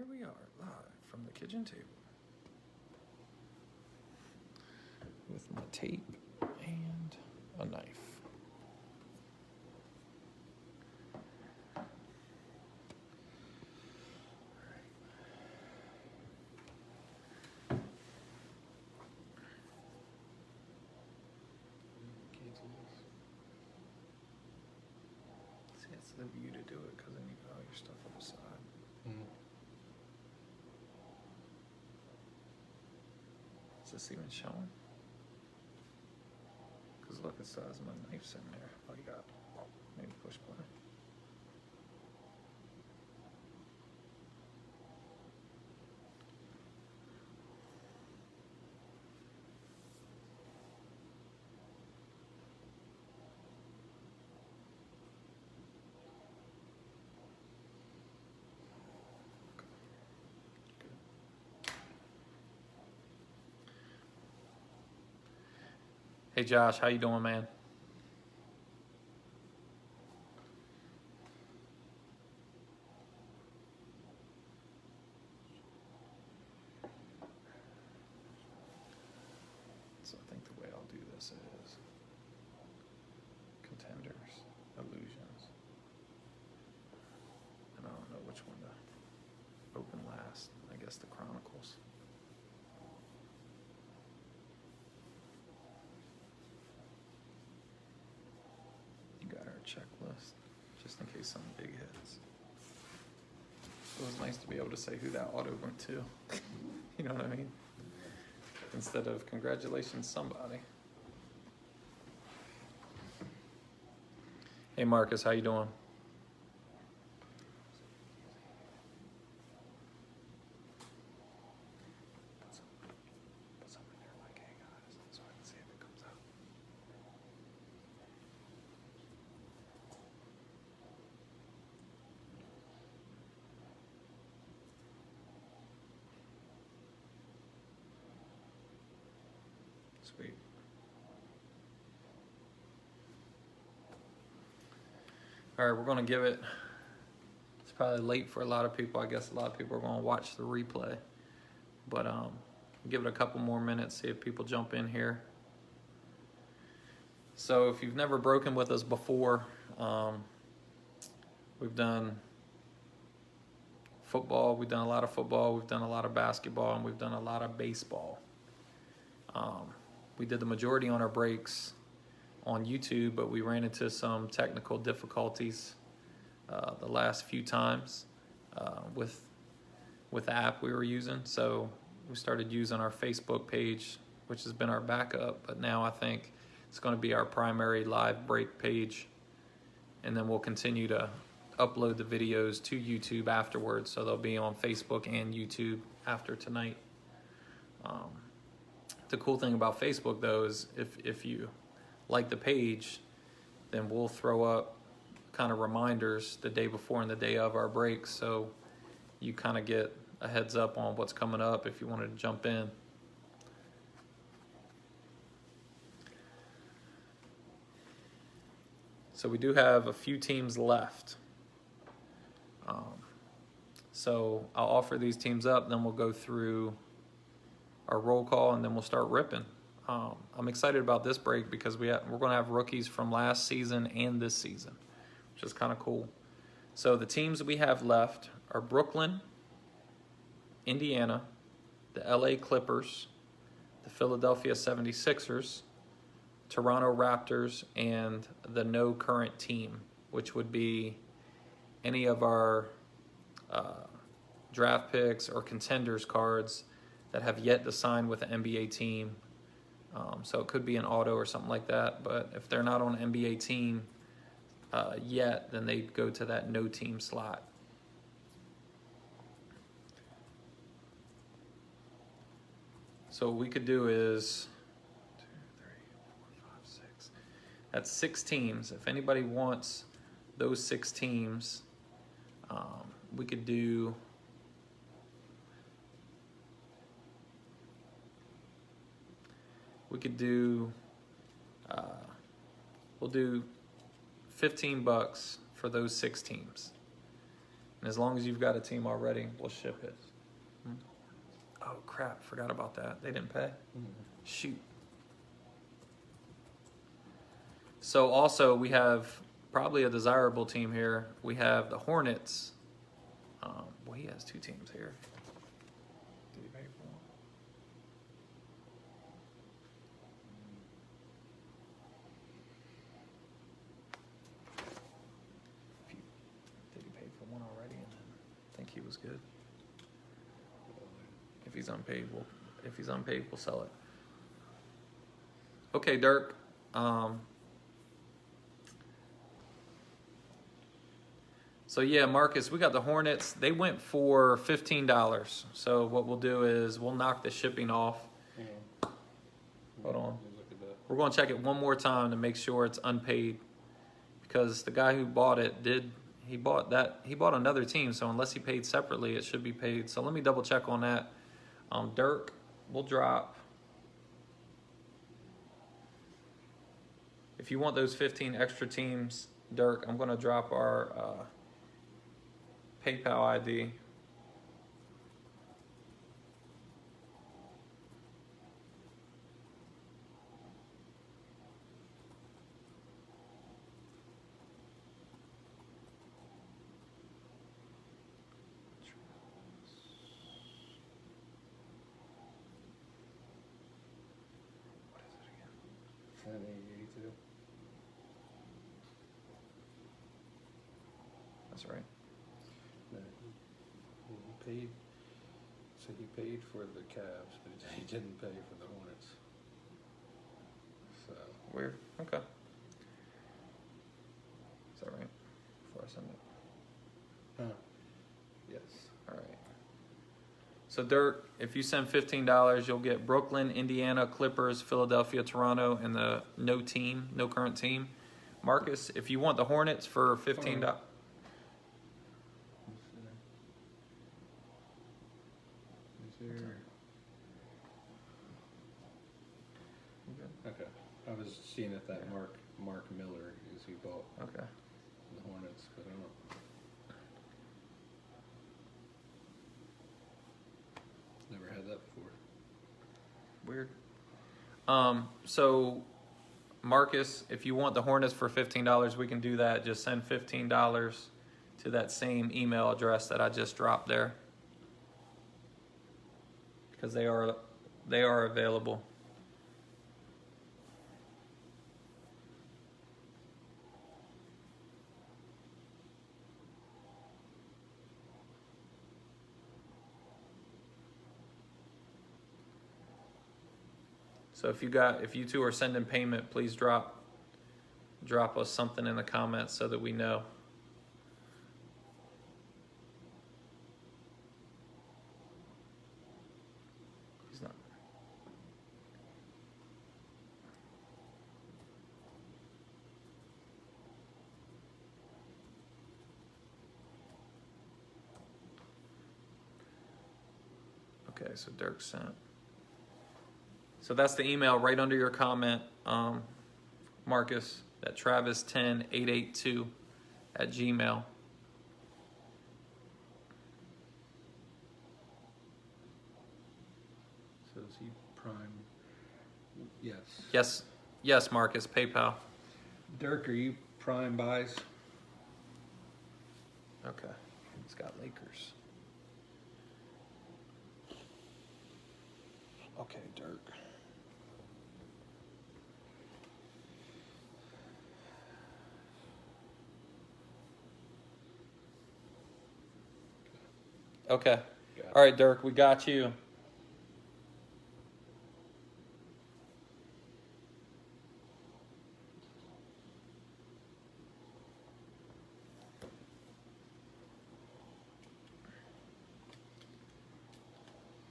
here we are, live from the kitchen table with my tape and a knife. See, it's the view to do it because then you got all your stuff on the side. Is this even showing? Because look, it says my knife's in there. Oh, you got maybe push play. Hey Josh, how you doing, man? So I think the way I'll do this is Contenders, Illusions, and I don't know which one to open last. I guess the Chronicles. Got our checklist, just in case something big hits. It was nice to be able to say who that auto went to. You know what I mean? Instead of congratulations somebody. Hey Marcus, how you doing? Put something in there like, hey guys, so I can see if it comes out. Sweet. All right, we're gonna give it, it's probably late for a lot of people. I guess a lot of people are gonna watch the replay. But give it a couple more minutes, see if people jump in here. So if you've never broken with us before, we've done football, we've done a lot of football, we've done a lot of basketball, and we've done a lot of baseball. We did the majority on our breaks on YouTube, but we ran into some technical difficulties the last few times with the app we were using. So we started using our Facebook page, which has been our backup, but now I think it's going to be our primary live break page, and then we'll continue to upload the videos to YouTube afterwards, so they'll be on Facebook and YouTube after tonight. The cool thing about Facebook though is if you like the page, then we'll throw up kind of reminders the day before and the day of our breaks, so you kind of get a heads up on what's coming up if you wanted to jump in. So we do have a few teams left. So I'll offer these teams up, then we'll go through our roll call, and then we'll start ripping. I'm excited about this break because we're going to have rookies from last season and this season, which is kind of cool. So the teams we have left are Brooklyn, Indiana, the LA Clippers, the Philadelphia 76ers, Toronto Raptors, and the no current team, which would be any of our draft picks or contenders cards that have yet to sign with an NBA team. So it could be an auto or something like that, but if they're not on an NBA team yet, then they go to that no team slot. So what we could do is 2, 3, 4, 5, 6. That's 6 teams. If anybody wants those 6 teams, we could do we'll do $15 for those 6 teams. And as long as you've got a team already, we'll ship it. Oh, crap. Forgot about that. They didn't pay? Shoot. So also we have probably a desirable team here. We have the Hornets. Well, he has two teams here. Did he pay for one? Did he pay for one already? And then think he was good. If he's unpaid, we'll sell it. Okay, Dirk. So yeah, Marcus, we got the Hornets. They went for $15. So what we'll do is we'll knock the shipping off. Hold on. We're going to check it one more time to make sure it's unpaid, because the guy who bought it he bought another team. So unless he paid separately, it should be paid. So let me double check on that. Dirk, we'll drop. If you want those 15 extra teams, Dirk, I'm going to drop our PayPal ID. What is it again? 10,882. That's right. He paid. So he paid for the Cavs, but he didn't pay for the Hornets. So Weird. Okay. Is that right? Before I send it. yes. All right. So Dirk, if you send $15, you'll get Brooklyn, Indiana, Clippers, Philadelphia, Toronto, and the no current team. Marcus, if you want the Hornets for $15. Okay. I was seeing if that Mark Miller is who bought Okay. the Hornets, but I don't know. Never had that before. Weird. So Marcus, if you want the Hornets for $15, we can do that. Just send $15 to that same email address that I just dropped there, because they are available. So if you two are sending payment, please drop us something in the comments so that we know. He's not. Okay, so Dirk sent. So that's the email right under your comment, Marcus, at Travis10882@gmail. So is he Prime? Yes. Yes, Marcus, PayPal. Dirk, are you Prime buys? Okay, it's got Lakers. Okay, Dirk. Okay. All right, Dirk, we got you.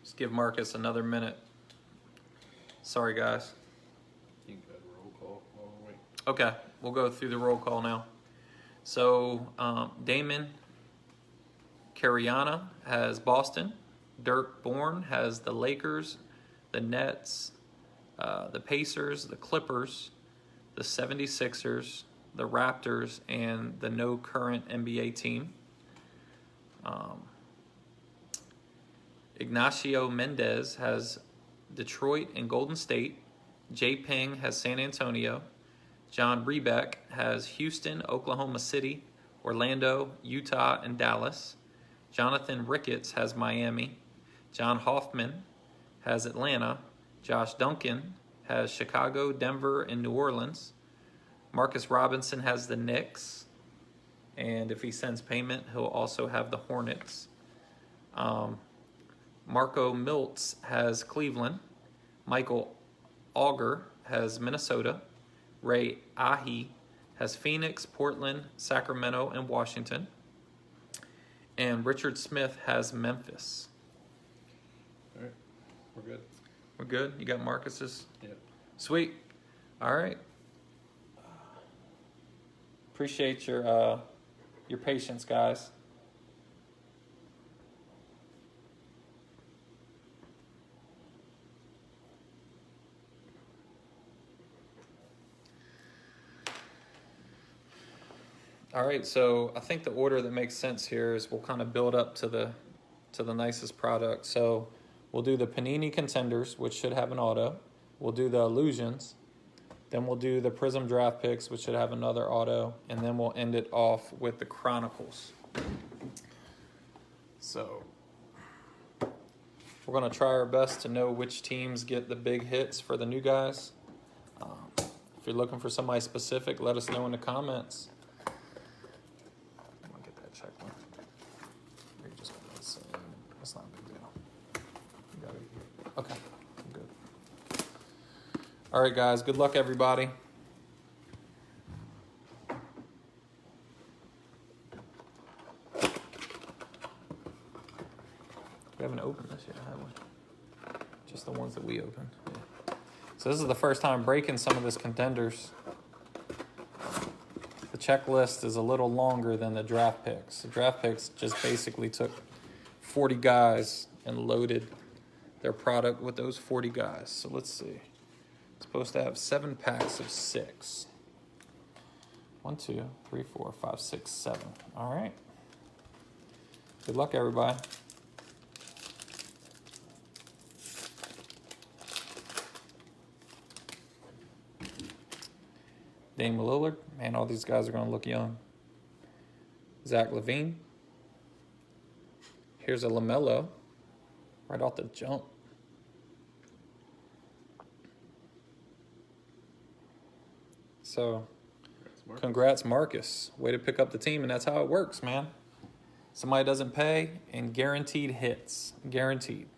Just give Marcus another minute. Sorry, guys. You can go to roll call while we wait. Okay, we'll go through the roll call now. So, Damon Cariana has Boston. Dirk Bourne has the Lakers, the Nets, the Pacers, the Clippers, the 76ers, the Raptors, and the no current NBA team. Ignacio Mendez has Detroit and Golden State. Jay Ping has San Antonio. John Rebeck has Houston, Oklahoma City, Orlando, Utah, and Dallas. Jonathan Ricketts has Miami. John Hoffman has Atlanta. Josh Duncan has Chicago, Denver, and New Orleans. Marcus Robinson has the Knicks. And if he sends payment, he'll also have the Hornets. Marco Miltz has Cleveland. Michael Auger has Minnesota. Ray Ahi has Phoenix, Portland, Sacramento, and Washington. And Richard Smith has Memphis. All right, we're good. We're good? You got Marcus's? Yep. Sweet. All right. Appreciate your patience, guys. All right, so I think the order that makes sense here is we'll kind of build up to the nicest product. So we'll do the Panini Contenders, which should have an auto. We'll do the Illusions. Then we'll do the Prism Draft Picks, which should have another auto. And then we'll end it off with the Chronicles. So we're going to try our best to know which teams get the big hits for the new guys. If you're looking for somebody specific, let us know in the comments. I'm going to get that check one. Or you just got the same. That's not a big deal. You got it. Okay, I'm good. All right, guys. Good luck, everybody. We haven't opened this yet, have we? Just the ones that we opened. Yeah. So this is the first time breaking some of this Contenders. The checklist is a little longer than the draft picks. The draft picks just basically took 40 guys and loaded their product with those 40 guys. So let's see. It's supposed to have 7 packs of 6. 1, 2, 3, 4, 5, 6, 7. All right. Good luck, everybody. Dame Lillard. Man, all these guys are going to look young. Zach LaVine. Here's a LaMelo. Right off the jump. So, congrats, Marcus. Way to pick up the team, and that's how it works, man. Somebody doesn't pay, and guaranteed hits. Guaranteed.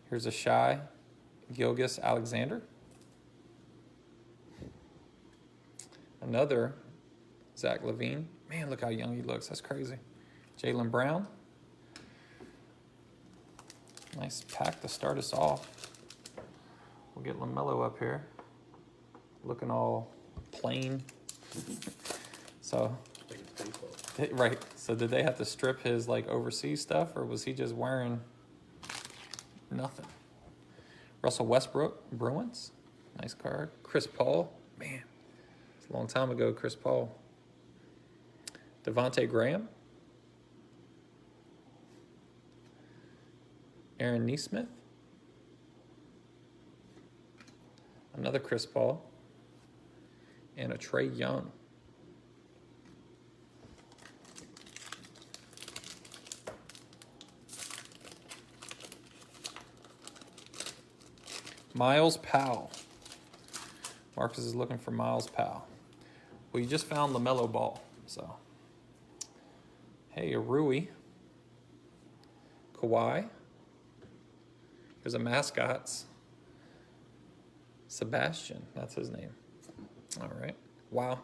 Here's a Shai Gilgeous-Alexander. Another Zach LaVine. Man, look how young he looks. That's crazy. Jaylen Brown. Nice pack to start us off. We'll get LaMelo up here. Looking all plain. So, right. So did they have to strip his like overseas stuff, or was he just wearing nothing? Russell Westbrook, Bruins. Nice card. Chris Paul. Man. A long time ago, Chris Paul. Devontae Graham. Aaron Nesmith. Another Chris Paul. And a Trae Young. Miles Powell. Marcus is looking for Miles Powell. Well, you just found LaMelo Ball, so. Hey, a Rui. Kawhi. There's a Mascots. Sebastian, that's his name. All right. Wow.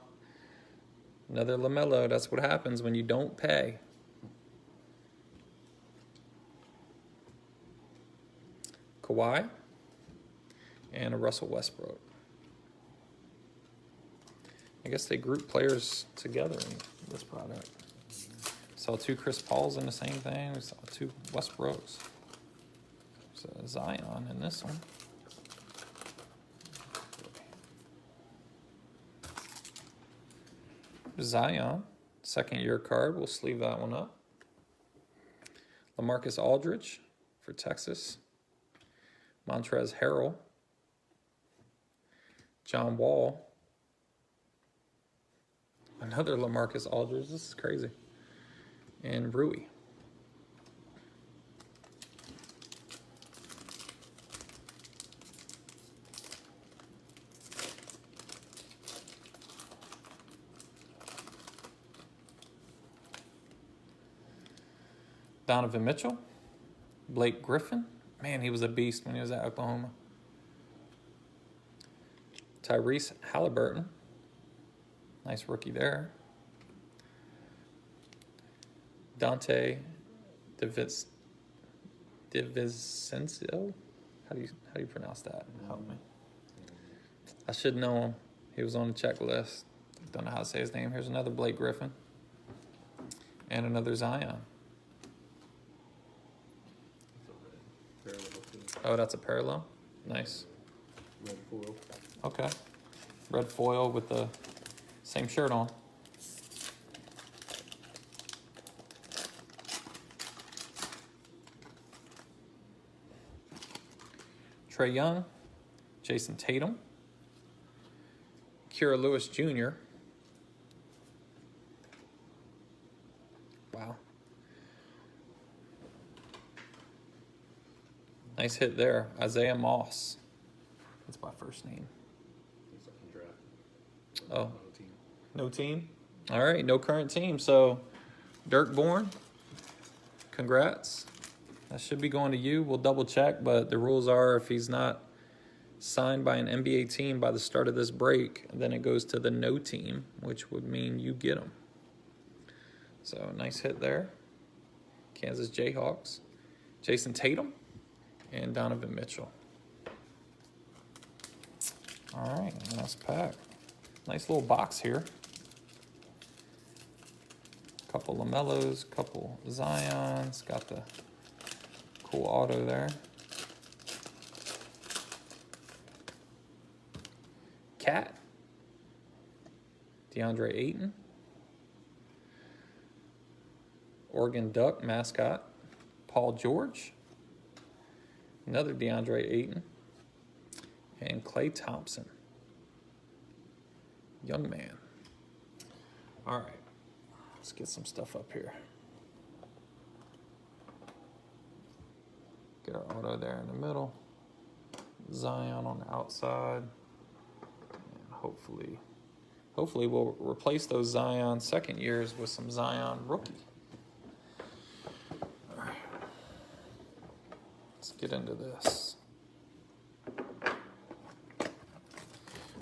Another LaMelo. That's what happens when you don't pay. Kawhi. And a Russell Westbrook. I guess they group players together in this product. Saw 2 Chris Pauls in the same thing. We saw 2 Westbrooks. So Zion in this one. Zion, second year card. We'll sleeve that one up. LaMarcus Aldridge for Texas. Montrezl Harrell. John Wall. Another LaMarcus Aldridge. This is crazy. And Rui. Donovan Mitchell. Blake Griffin. Man, he was a beast when he was at Oklahoma. Tyrese Halliburton. Nice rookie there. Dante DiVincenzo. How do you pronounce that? Help me. I should know him. He was on the checklist. Don't know how to say his name. Here's another Blake Griffin. And another Zion. Oh, that's a parallel? Nice. Red foil. Okay. Red foil with the same shirt on. Trae Young, Jason Tatum, Kira Lewis Jr. Wow. Nice hit there. Isaiah Moss. That's my first name. He's undrafted. Oh. No team. No team? All right, no current team. So, Dirk Bourne, congrats. That should be going to you. We'll double check, but the rules are if he's not signed by an NBA team by the start of this break, then it goes to the no team, which would mean you get him. So, nice hit there. Kansas Jayhawks. Jason Tatum and Donovan Mitchell. All right, nice pack. Nice little box here. Couple LaMelos, couple Zions. Got the cool auto there. Cat. DeAndre Ayton. Oregon Duck mascot. Paul George. Another DeAndre Ayton. And Klay Thompson. Young man. All right. Let's get some stuff up here. Get our auto there in the middle. Zion on the outside. And hopefully we'll replace those Zion second years with some Zion rookie. All right. Let's get into this.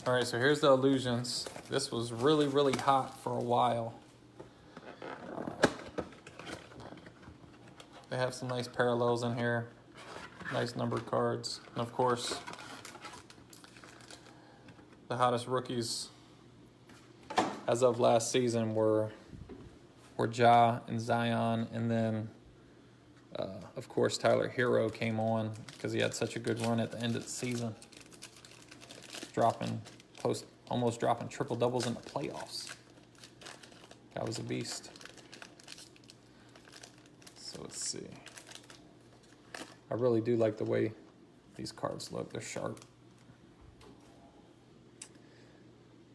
All right, so here's the illusions. This was really, really hot for a while. They have some nice parallels in here. Nice numbered cards. And of course, the hottest rookies as of last season were Ja and Zion. And then, of course, Tyler Hero came on because he had such a good run at the end of the season. Almost dropping triple doubles in the playoffs. That was a beast. So let's see. I really do like the way these cards look. They're sharp.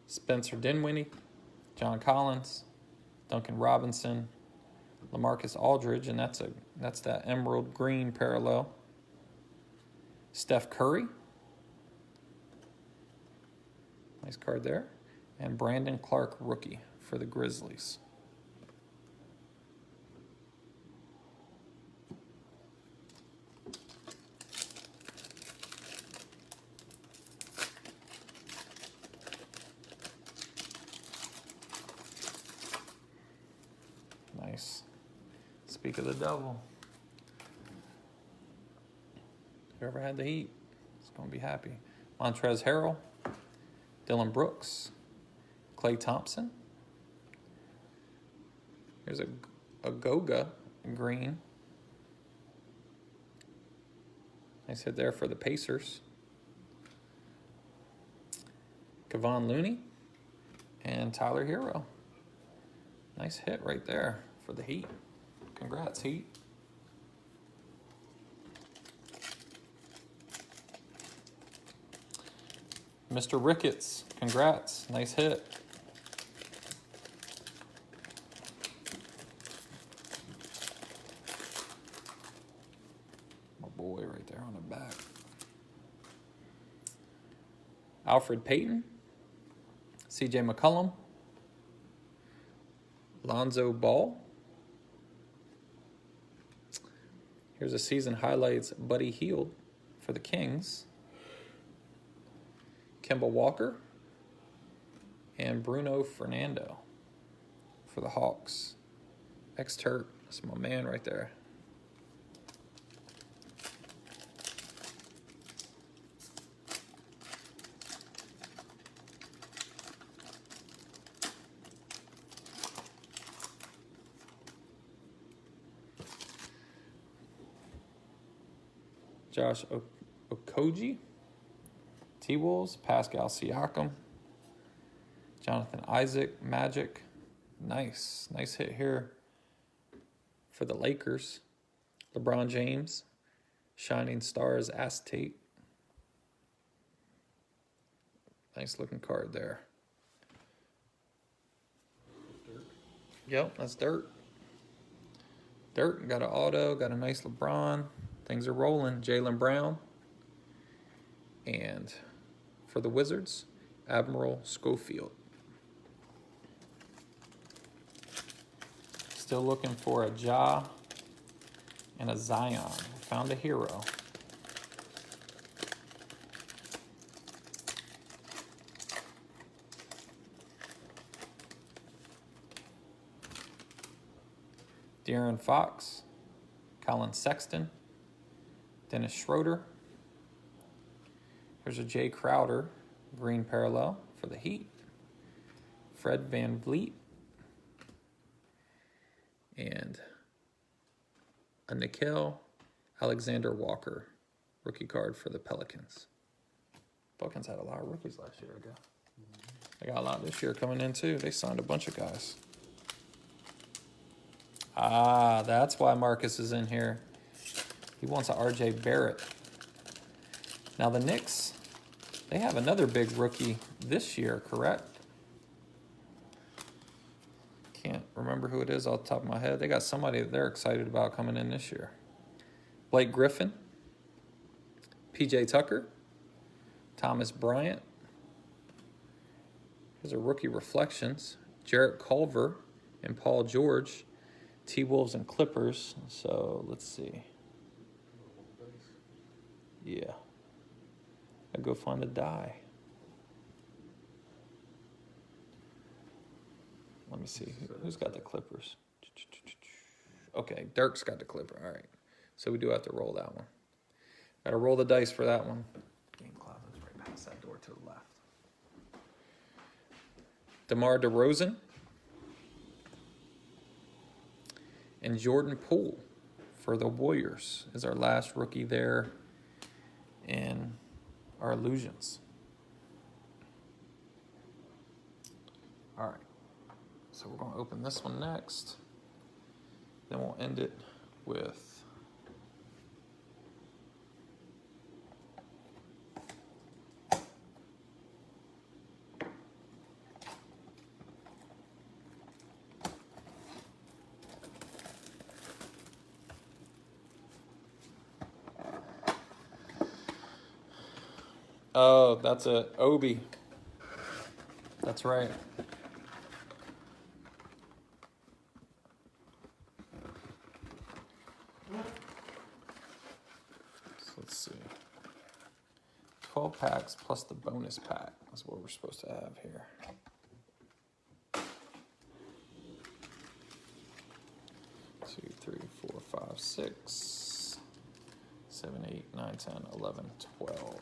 Spencer Dinwiddie, John Collins, Duncan Robinson, LaMarcus Aldridge, and that's that emerald green parallel. Steph Curry. Nice card there. And Brandon Clark, rookie for the Grizzlies. Nice. Speak of the devil. Whoever had the heat is going to be happy. Montrezl Harrell. Dylan Brooks, Klay Thompson. Here's a Goga green. Nice hit there for the Pacers. Kevon Looney and Tyler Hero. Nice hit right there for the Heat. Congrats, Heat. Mr. Ricketts, congrats. Nice hit. My boy right there on the back. Alfred Payton, CJ McCollum, Lonzo Ball. Here's a season highlights, Buddy Hield for the Kings. Kemba Walker and Bruno Fernando for the Hawks. Ex-Turk, that's my man right there. Josh Okogie, T-Wolves, Pascal Siakam, Jonathan Isaac, Magic. Nice hit here for the Lakers. LeBron James, Shining Stars Acetate. Nice looking card there. Dirk. Yep, that's Dirt. Dirt got an auto, got a nice LeBron. Things are rolling. Jaylen Brown. And for the Wizards, Admiral Schofield. Still looking for a Ja and a Zion. Found a hero. De'Aaron Fox, Colin Sexton, Dennis Schroeder. Here's a Jay Crowder, green parallel for the Heat. Fred VanVleet. And a Nickeil Alexander Walker, rookie card for the Pelicans. Pelicans had a lot of rookies last year ago. They got a lot this year coming in too. They signed a bunch of guys. Ah, that's why Marcus is in here. He wants a RJ Barrett. Now the Knicks, they have another big rookie this year, correct? Can't remember who it is off the top of my head. They got somebody that they're excited about coming in this year. Blake Griffin, PJ Tucker, Thomas Bryant. Here's a rookie reflections. Jarrett Culver and Paul George, T-Wolves and Clippers. So let's see. Yeah. I'll go find a die. Let me see. Who's got the Clippers? Okay, Dirk's got the Clipper. All right. So we do have to roll that one. Got to roll the dice for that one. Game closet is right past that door to the left. DeMar DeRozan and Jordan Poole for the Warriors is our last rookie there in our illusions. All right. So we're going to open this one next. Then we'll end it with oh, that's a Obi. That's right. So let's see. 12 packs plus the bonus pack is what we're supposed to have here. Two, 3, 4, 5, 6, 7, 8, 9, 10, 11, 12.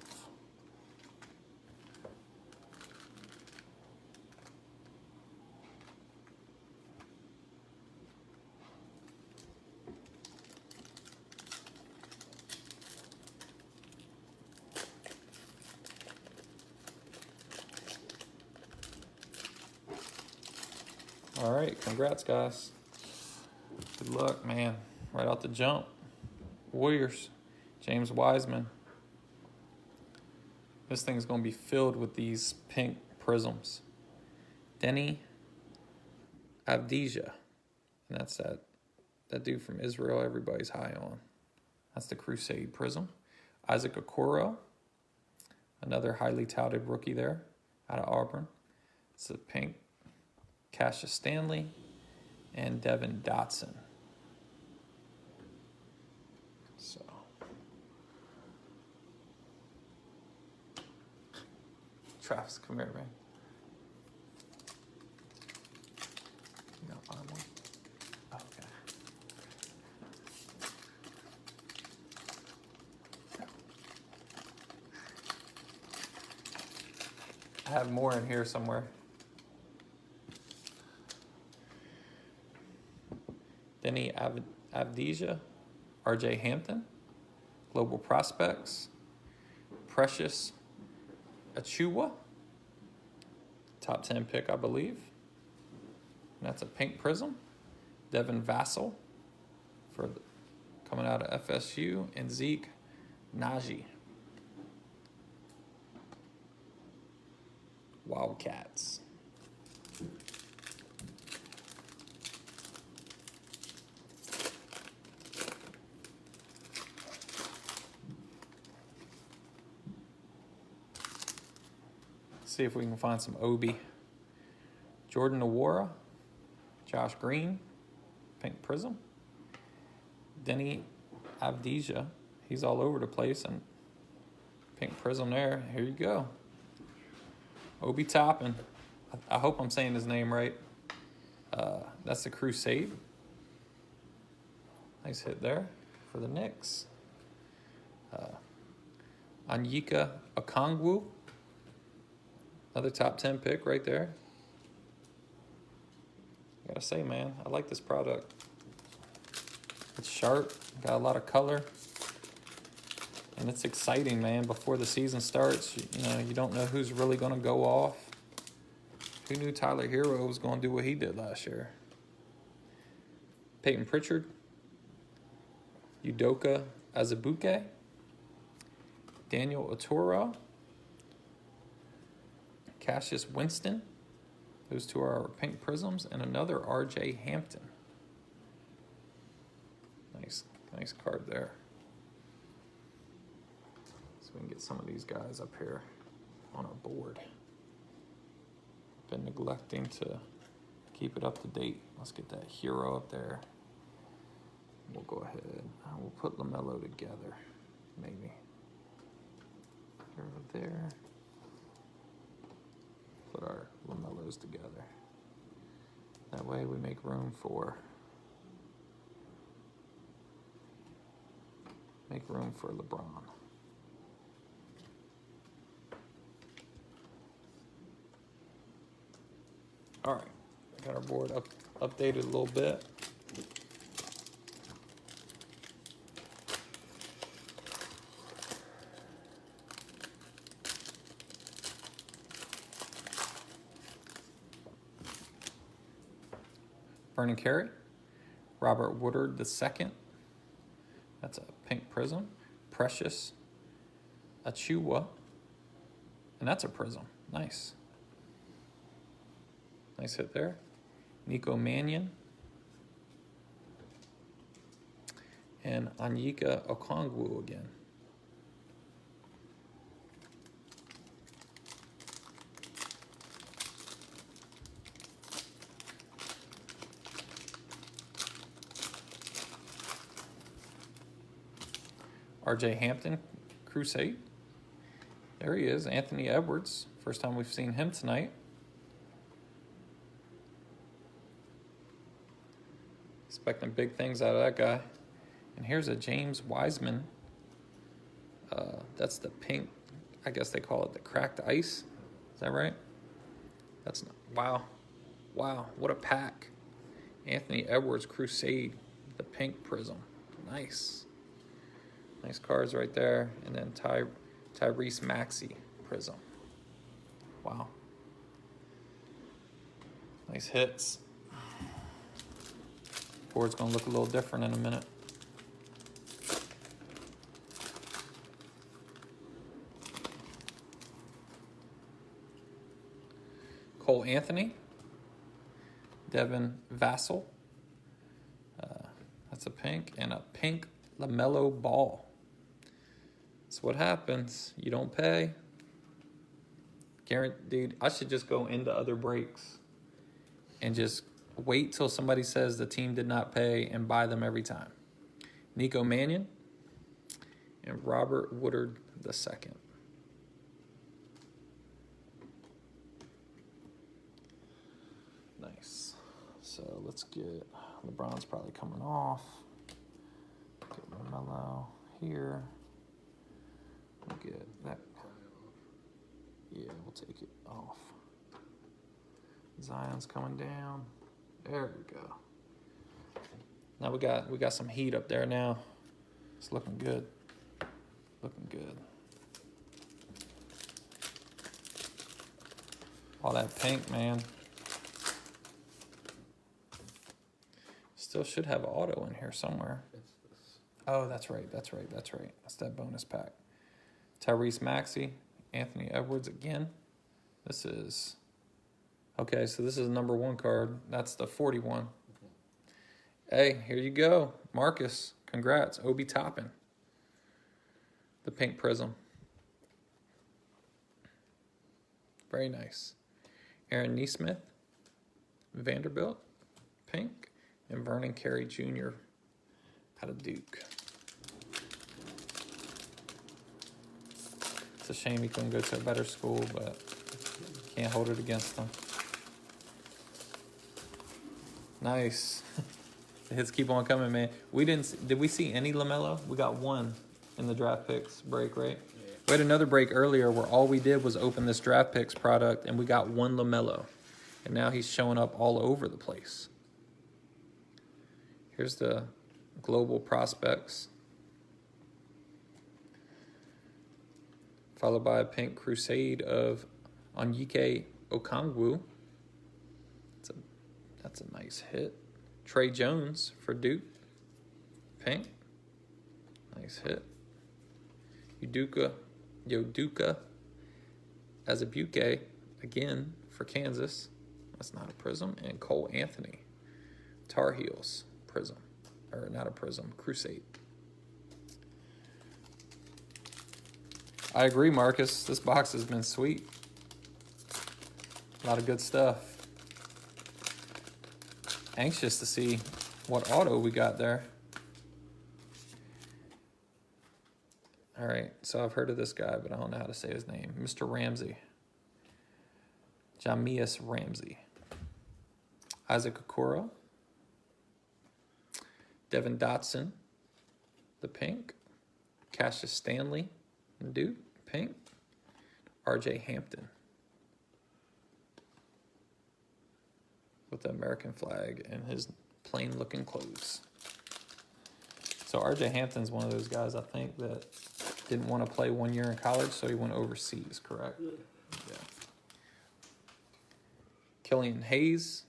All right, congrats, guys. Good luck, man. Right out the jump. Warriors, James Wiseman. This thing's going to be filled with these pink prisms. Denny Avdija. And that's that dude from Israel everybody's high on. That's the Crusade Prism. Isaac Okoro, another highly touted rookie there out of Auburn. It's a pink. Cassius Stanley and Devin Dotson. So Travis, come here, man. You gotta find one. Oh, okay. I have more in here somewhere. Denny Avdija, RJ Hampton, Global Prospects, Precious Achua, top 10 pick, I believe. And that's a pink prism. Devin Vassell coming out of FSU, and Zeke Naji. Wildcats. See if we can find some Obi. Jordan Nwora, Josh Green, pink prism. Denny Avdija, he's all over the place, and pink prism there. Here you go. Obi Toppin. I hope I'm saying his name right. That's the Crusade. Nice hit there for the Knicks. Anyika Okongwu. Another top 10 pick right there. I gotta say, man, I like this product. It's sharp, got a lot of color, and it's exciting, man. Before the season starts, you don't know who's really gonna go off. Who knew Tyler Hero was gonna do what he did last year? Peyton Pritchard, Udoka Azubuike, Daniel Oturu, Cassius Winston. Those two are our pink prisms, and another RJ Hampton. Nice card there. So we can get some of these guys up here on our board. Been neglecting to keep it up to date. Let's get that Hero up there. We'll go ahead. We'll put LaMelo together, maybe. Over there. Put our LaMelos together. That way we make room for LeBron. All right, got our board updated a little bit. Vernon Carey, Robert Woodard II. That's a pink prism. Precious Achua, and that's a prism. Nice. Nice hit there. Nico Mannion. And Anyika Okongwu again. RJ Hampton, Crusade. There he is, Anthony Edwards. First time we've seen him tonight. Expecting big things out of that guy. And here's a James Wiseman. That's the pink, I guess they call it the cracked ice. Is that right? That's not, wow. Wow, what a pack. Anthony Edwards, Crusade, the pink prism. Nice. Nice cards right there. And then Tyrese Maxey prism. Wow. Nice hits. Board's going to look a little different in a minute. Cole Anthony, Devin Vassell. That's a pink, and a pink LaMelo Ball. That's what happens. You don't pay. Guaranteed. I should just go into other breaks and just wait till somebody says the team did not pay and buy them every time. Nico Mannion and Robert Woodard II. Nice. So let's get LeBron's probably coming off. Get LaMelo here. We'll get that. Yeah, we'll take it off. Zion's coming down. There we go. Now we got some heat up there now. It's looking good. Looking good. All that pink, man. Still should have auto in here somewhere. It's this. Oh, that's right. That's that bonus pack. Tyrese Maxey, Anthony Edwards again. This is... Okay, so this is the number 1 card. That's the 41. Hey, here you go. Marcus, congrats. Obi Toppin. The pink prism. Very nice. Aaron Nesmith, Vanderbilt, pink. And Vernon Carey Jr. out of Duke. It's a shame he couldn't go to a better school, but can't hold it against him. Nice. The hits keep on coming, man. Did we see any LaMelo? We got one in the draft picks break, right? Yeah. We had another break earlier where all we did was open this draft picks product and we got one LaMelo. And now he's showing up all over the place. Here's the global prospects. Followed by a pink crusade of Onyeka Okongwu. That's a nice hit. Trey Jones for Duke. Pink. Nice hit. Yoduka Azubuike again for Kansas. That's not a prism. And Cole Anthony. Tar Heels prism. Or not a prism, crusade. I agree, Marcus. This box has been sweet. A lot of good stuff. Anxious to see what auto we got there. All right, so I've heard of this guy, but I don't know how to say his name. Mr. Ramsey. Jamius Ramsey. Isaac Okoro. Devin Dotson, the pink. Cassius Stanley, Duke, pink. RJ Hampton with the American flag and his plain looking clothes. So RJ Hampton's one of those guys, I think, that didn't want to play 1 year in college, so he went overseas, correct? Yeah. Killian Hayes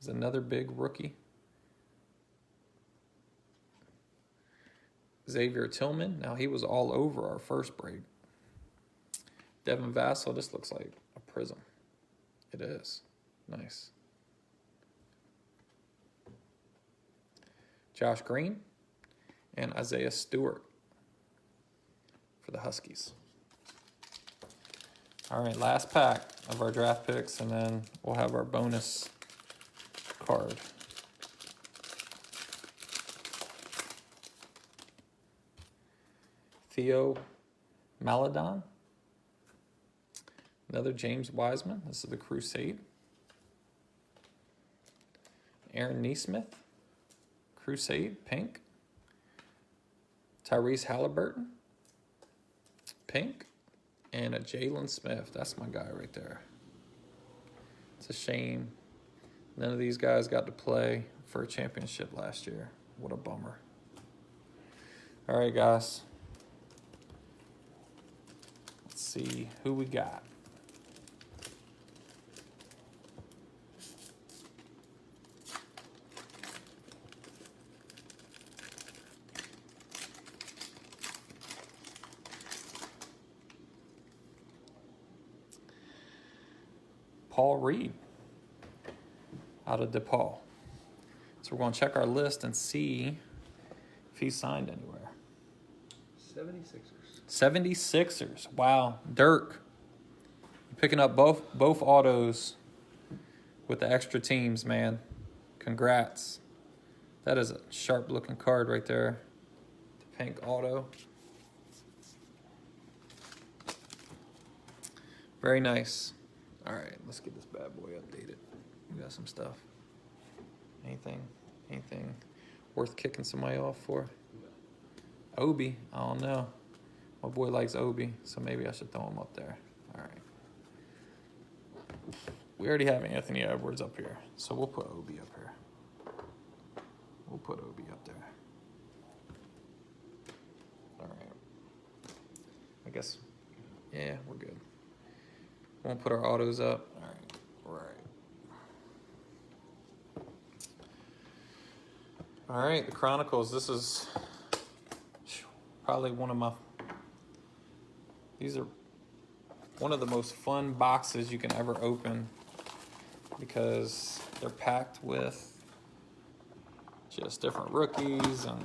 is another big rookie. Xavier Tillman, now he was all over our first break. Devin Vassell, this looks like a prism. It is. Nice. Josh Green and Isaiah Stewart for the Huskies. All right, last pack of our draft picks, and then we'll have our bonus card. Theo Maladon. Another James Wiseman. This is the Crusade. Aaron Nesmith. Crusade, pink. Tyrese Halliburton. Pink. And a Jalen Smith. That's my guy right there. It's a shame none of these guys got to play for a championship last year. What a bummer. All right, guys. Let's see who we got. Paul Reed out of DePaul. So we're going to check our list and see if he's signed anywhere. 76ers. 76ers. Wow. Dirk. Picking up both autos with the extra teams, man. Congrats. That is a sharp-looking card right there. The pink auto. Very nice. All right, let's get this bad boy updated. We got some stuff. Anything worth kicking somebody off for? Obi, I don't know. My boy likes Obi, so maybe I should throw him up there. All right. We already have Anthony Edwards up here, so we'll put Obi up here. We'll put Obi up there. All right. I guess, yeah, we're good. We'll put our autos up. All right. All right, the Chronicles. This is probably these are one of the most fun boxes you can ever open because they're packed with just different rookies and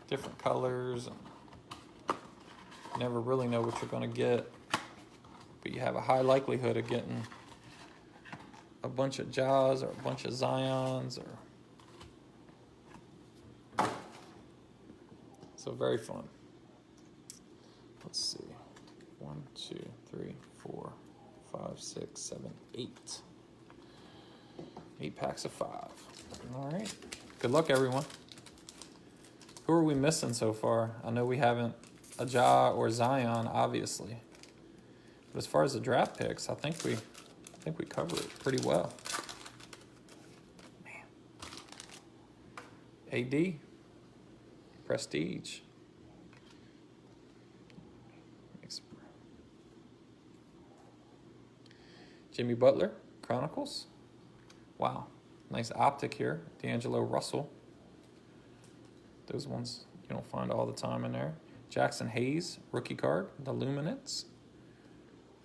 different colors, and you never really know what you're going to get, but you have a high likelihood of getting a bunch of Jaws or a bunch of Zions, or so very fun. Let's see. 1, 2, 3, 4, 5, 6, 7, 8. 8 packs of 5. All right. Good luck, everyone. Who are we missing so far? I know we haven't a Ja or Zion, obviously. But as far as the draft picks, I think we cover it pretty well. Man. AD. Prestige. Jimmy Butler, Chronicles. Wow. Nice optic here. D'Angelo Russell. Those ones you don't find all the time in there. Jackson Hayes, rookie card, the Luminance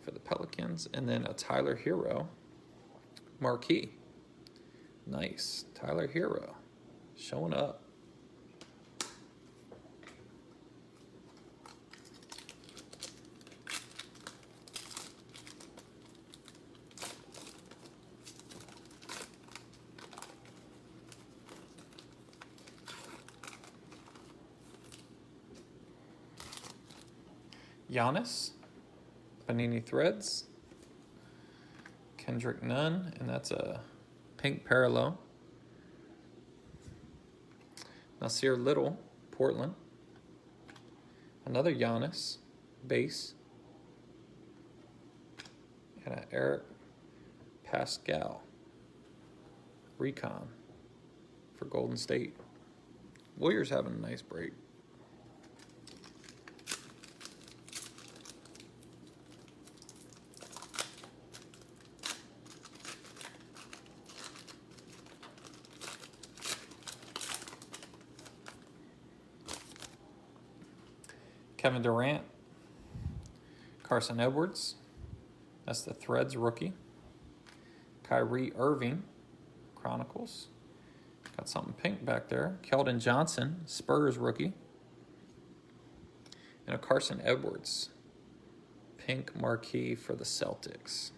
for the Pelicans. And then a Tyler Hero marquee. Nice. Tyler Hero showing up. Giannis, Panini Threads, Kendrick Nunn, and that's a pink parallel. Nasir Little, Portland. Another Giannis, base. And an Eric Pascal, Recon for Golden State. Warriors having a nice break. Kevin Durant, Carson Edwards, that's the Threads rookie. Kyrie Irving, Chronicles, got something pink back there. Keldon Johnson, Spurs rookie. And a Carson Edwards, pink marquee for the Celtics.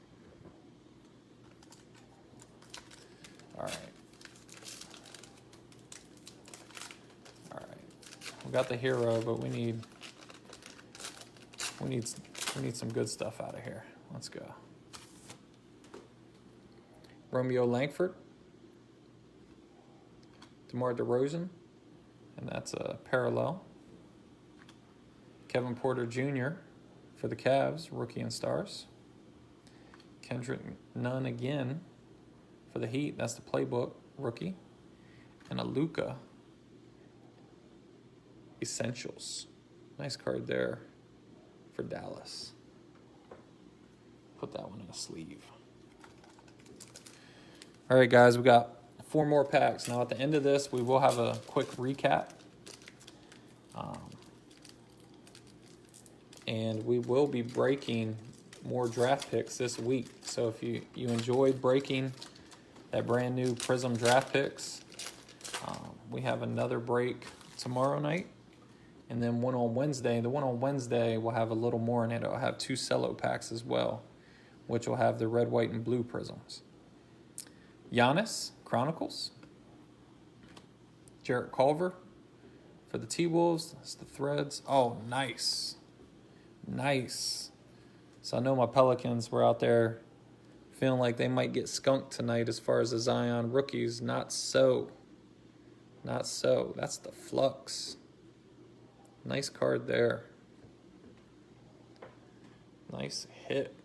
All right. We got the hero, but we need some good stuff out of here. Let's go. Romeo Langford, DeMar DeRozan, and that's a parallel. Kevin Porter Jr. for the Cavs, rookie and stars. Kendrick Nunn again for the Heat, that's the playbook, rookie. And a Luka Essentials. Nice card there for Dallas. Put that one in a sleeve. All right, guys, we got 4 more packs. Now, at the end of this, we will have a quick recap. And we will be breaking more draft picks this week. So if you enjoyed breaking that brand new Prism draft picks, we have another break tomorrow night, and then one on Wednesday. The one on Wednesday will have a little more in it. It'll have 2 cello packs as well, which will have the red, white, and blue prisms. Giannis Chronicles, Jarrett Culver for the T-Wolves. That's the Threads. Oh, nice. Nice. So I know my Pelicans were out there feeling like they might get skunked tonight as far as the Zion rookies. Not so. Not so. That's the Flux. Nice card there. Nice hit.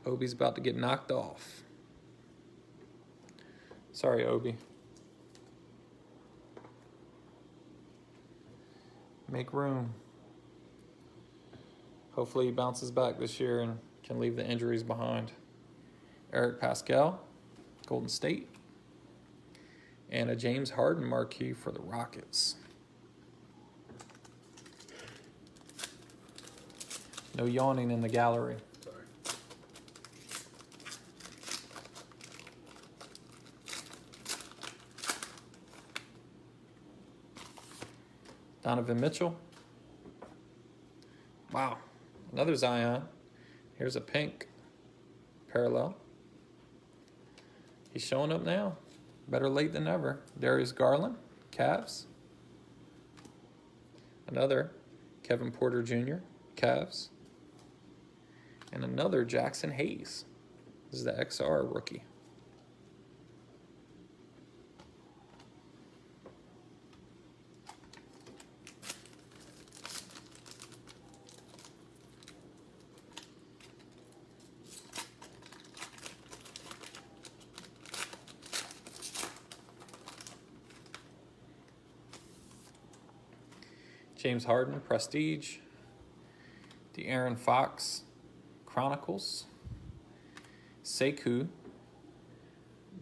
Obi's about to get knocked off. Sorry, Obi. Make room. Hopefully he bounces back this year and can leave the injuries behind. Eric Pascal, Golden State. And a James Harden marquee for the Rockets. No yawning in the gallery. Sorry. Donovan Mitchell. Wow. Another Zion. Here's a pink parallel. He's showing up now. Better late than never. Darius Garland, Cavs. Another Kevin Porter Jr., Cavs. And another Jackson Hayes. This is the XR rookie. James Harden, Prestige. De'Aaron Fox, Chronicles. Sekou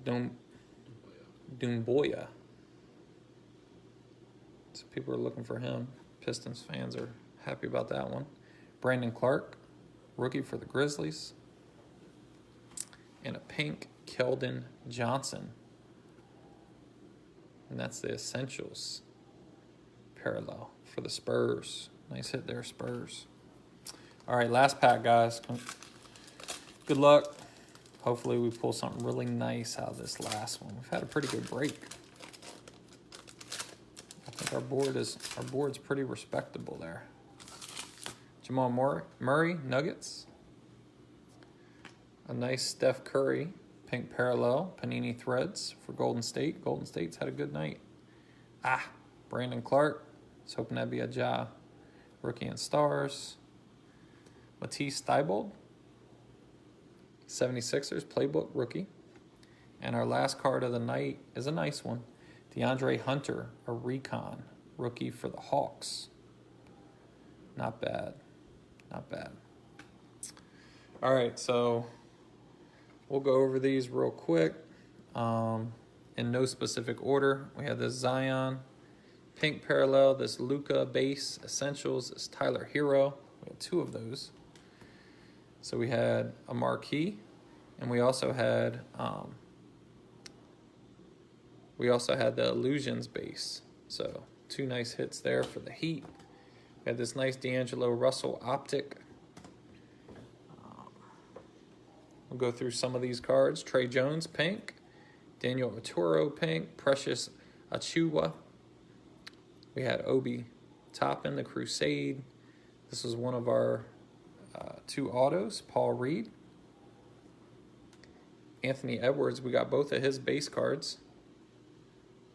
Doumbouya. So people are looking for him. Pistons fans are happy about that one. Brandon Clark, rookie for the Grizzlies. And a pink Keldon Johnson. And that's the Essentials parallel for the Spurs. Nice hit there, Spurs. All right, last pack, guys. Good luck. Hopefully we pull something really nice out of this last one. We've had a pretty good break. I think our board's pretty respectable there. Jamal Murray, Nuggets. A nice Steph Curry, pink parallel, Panini Threads for Golden State. Golden State's had a good night. Brandon Clark. I was hoping that'd be a Ja. Rookie and Stars. Matisse Thybulle, 76ers Playbook rookie. And our last card of the night is a nice one. DeAndre Hunter, a Recon rookie for the Hawks. Not bad. Not bad. All right, so we'll go over these real quick. In no specific order, we have this Zion pink parallel, this Luka base essentials, this Tyler Hero. We have 2 of those. So we had a marquee, and we also had the Illusions base. So 2 nice hits there for the Heat. We had this nice D'Angelo Russell optic. We'll go through some of these cards. Trey Jones, pink. Daniel Oturu, pink. Precious Achiuwa. We had Obi Toppin, the Crusade. This was one of our 2 autos. Paul Reed. Anthony Edwards, we got both of his base cards.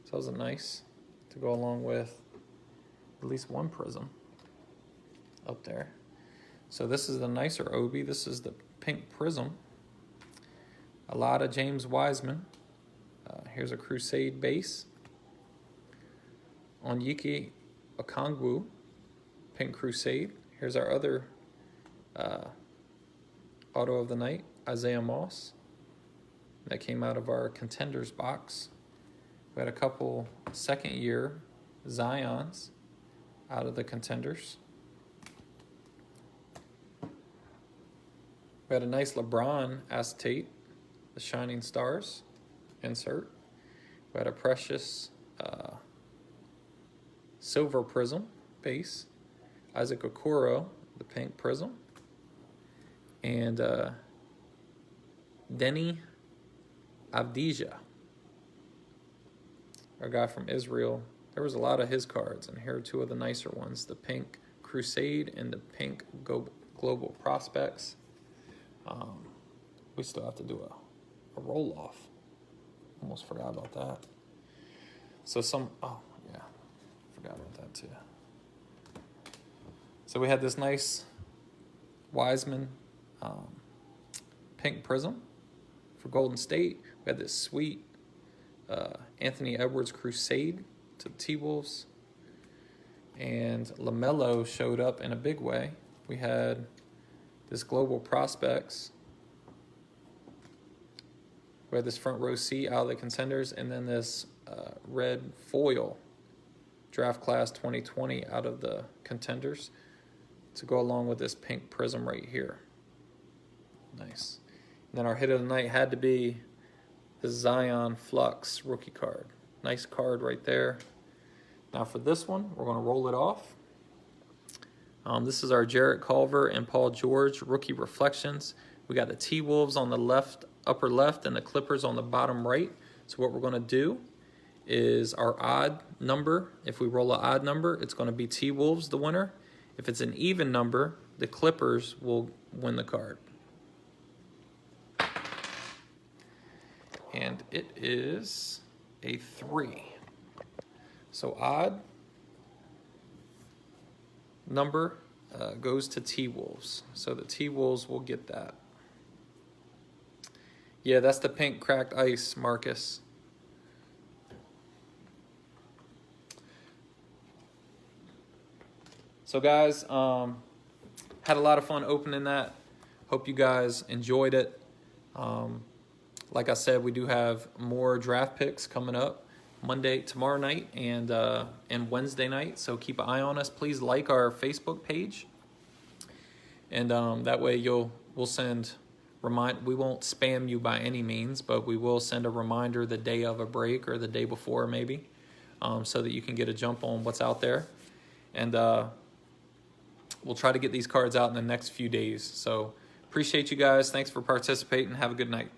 So those are nice to go along with at least one prism up there. So this is the nicer Obi. This is the pink prism. A lot of James Wiseman. Here's a Crusade base. Onyeka Okongwu, pink Crusade. Here's our other auto of the night, Isaiah Moss. That came out of our Contenders box. We had a couple second-year Zions out of the Contenders. We had a nice LeBron acetate, the Shining Stars insert. We had a precious silver prism base, Isaac Okoro, the pink prism, and Denny Avdija, our guy from Israel. There was a lot of his cards, and here are two of the nicer ones, the pink Crusade and the pink Global Prospects. We still have to do a roll-off. Almost forgot about that. So forgot about that too. So we had this nice Wiseman pink prism for Golden State. We had this sweet Anthony Edwards Crusade to the T-Wolves. And LaMelo showed up in a big way. We had this Global Prospects. We had this front row seat out of the contenders, and then this red foil draft class 2020 out of the contenders to go along with this pink prism right here. Nice. And then our hit of the night had to be the Zion Flux rookie card. Nice card right there. Now for this one, we're going to roll it off. This is our Jarrett Culver and Paul George rookie reflections. We got the T-Wolves on the left, upper left, and the Clippers on the bottom right. So what we're going to do is our odd number. If we roll an odd number, it's going to be T-Wolves, the winner. If it's an even number, the Clippers will win the card. And it is a 3. So odd number goes to T-Wolves. So the T-Wolves will get that. Yeah, that's the pink cracked ice, Marcus. So guys, had a lot of fun opening that. Hope you guys enjoyed it. Like I said, we do have more draft picks coming up tomorrow night, and Wednesday night. So keep an eye on us. Please like our Facebook page, and that way we'll send we won't spam you by any means, but we will send a reminder the day of a break or the day before maybe, so that you can get a jump on what's out there, and we'll try to get these cards out in the next few days. So appreciate you guys. Thanks for participating. Have a good night.